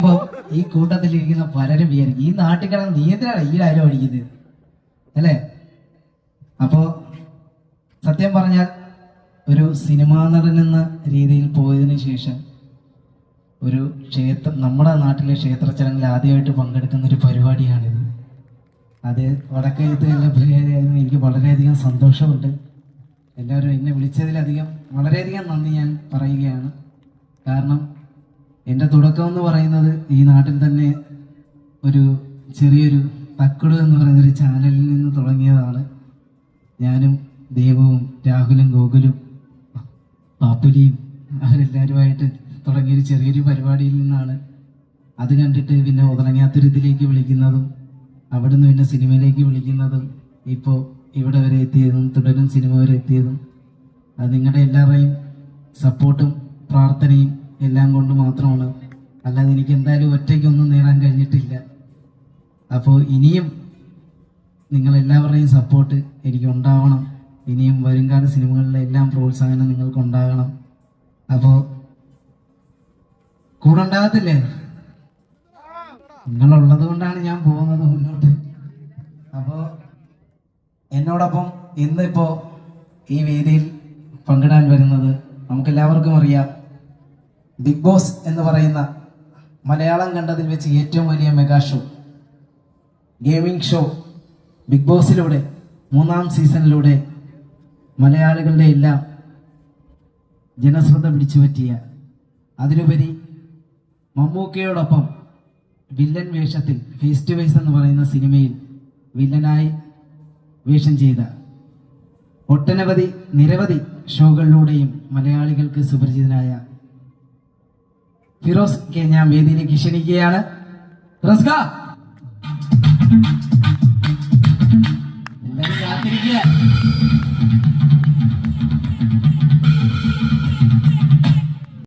അപ്പൊ ഈ കൂട്ടത്തിലിരിക്കുന്ന പലരും വിചാരിക്കും ഈ നാട്ടിൽ കിടന്ന് നീ എന്തിനാണ് ഈ ഡയലോഗ് അടിക്കുന്നത് അല്ലേ? അപ്പോ സത്യം പറഞ്ഞാൽ ഒരു സിനിമാ നടൻ എന്ന രീതിയിൽ പോയതിനു ശേഷം ഒരു നമ്മുടെ നാട്ടിലെ ക്ഷേത്ര ചടങ്ങിൽ ആദ്യമായിട്ട് പങ്കെടുക്കുന്ന ഒരു പരിപാടിയാണിത്. അത് വടക്കയത്ത് ലഭ്യതയായിരുന്നു. എനിക്ക് വളരെയധികം സന്തോഷമുണ്ട്. എല്ലാവരും എന്നെ വിളിച്ചതിലധികം വളരെയധികം നന്ദി ഞാൻ പറയുകയാണ്. കാരണം എൻ്റെ തുടക്കം എന്ന് പറയുന്നത് ഈ നാട്ടിൽ തന്നെ ഒരു ചെറിയൊരു തക്കുട് എന്ന് പറയുന്നൊരു ചാനലിൽ നിന്ന് തുടങ്ങിയതാണ്. ഞാനും ദേവവും രാഹുലും ഗോകുലും പാപ്പുലിയും അവരെല്ലാവരുമായിട്ട് തുടങ്ങിയൊരു ചെറിയൊരു പരിപാടിയിൽ നിന്നാണ്. അത് കണ്ടിട്ട് പിന്നെ ഉതളങ്ങാത്തുരുത്തിലേക്ക് വിളിക്കുന്നതും അവിടുന്ന് പിന്നെ സിനിമയിലേക്ക് വിളിക്കുന്നതും ഇപ്പോൾ ഇവിടെ വരെ എത്തിയതും തുടരും സിനിമ വരെ എത്തിയതും അത് നിങ്ങളുടെ എല്ലാവരുടെയും സപ്പോർട്ടും പ്രാർത്ഥനയും എല്ലാം കൊണ്ട് മാത്രമാണ്. അല്ലാതെ എനിക്ക് എന്തായാലും ഒറ്റയ്ക്കൊന്നും നേടാൻ കഴിഞ്ഞിട്ടില്ല. അപ്പോൾ ഇനിയും നിങ്ങളെല്ലാവരുടെയും സപ്പോർട്ട് എനിക്ക് ഉണ്ടാവണം. ഇനിയും വരുംകാല സിനിമകളിലെ എല്ലാം പ്രോത്സാഹനം നിങ്ങൾക്ക് ഉണ്ടാകണം. അപ്പോൾ കൂടെ ഉണ്ടാകത്തില്ലേ? നിങ്ങളുള്ളത് കൊണ്ടാണ് ഞാൻ പോകുന്നത് മുന്നോട്ട്. അപ്പോൾ എന്നോടൊപ്പം ഇന്നിപ്പോൾ ഈ വേദിയിൽ പങ്കിടാൻ വരുന്നത് നമുക്കെല്ലാവർക്കും അറിയാം, ബിഗ് ബോസ് എന്ന് പറയുന്ന മലയാളം കണ്ടതിൽ വെച്ച് ഏറ്റവും വലിയ mega show, gaming show big ബോസിലൂടെ 3ാം സീസണിലൂടെ മലയാളികളുടെ എല്ലാം ജനശ്രദ്ധ പിടിച്ചു പറ്റിയ, അതിലുപരി മമ്മൂക്കയോടൊപ്പം വില്ലൻ വേഷത്തിൽ ഫേസ് ടു ഫേസ് എന്ന് പറയുന്ന സിനിമയിൽ വില്ലനായി വേഷം ചെയ്ത നിരവധി ഷോകളിലൂടെയും മലയാളികൾക്ക് സുപരിചിതനായ ഫിറോസ് കെ ഞാൻ വേദിയിലേക്ക് ക്ഷണിക്കുകയാണ്. റസ്ക എല്ലാവരും കാത്തിരിക്കുക.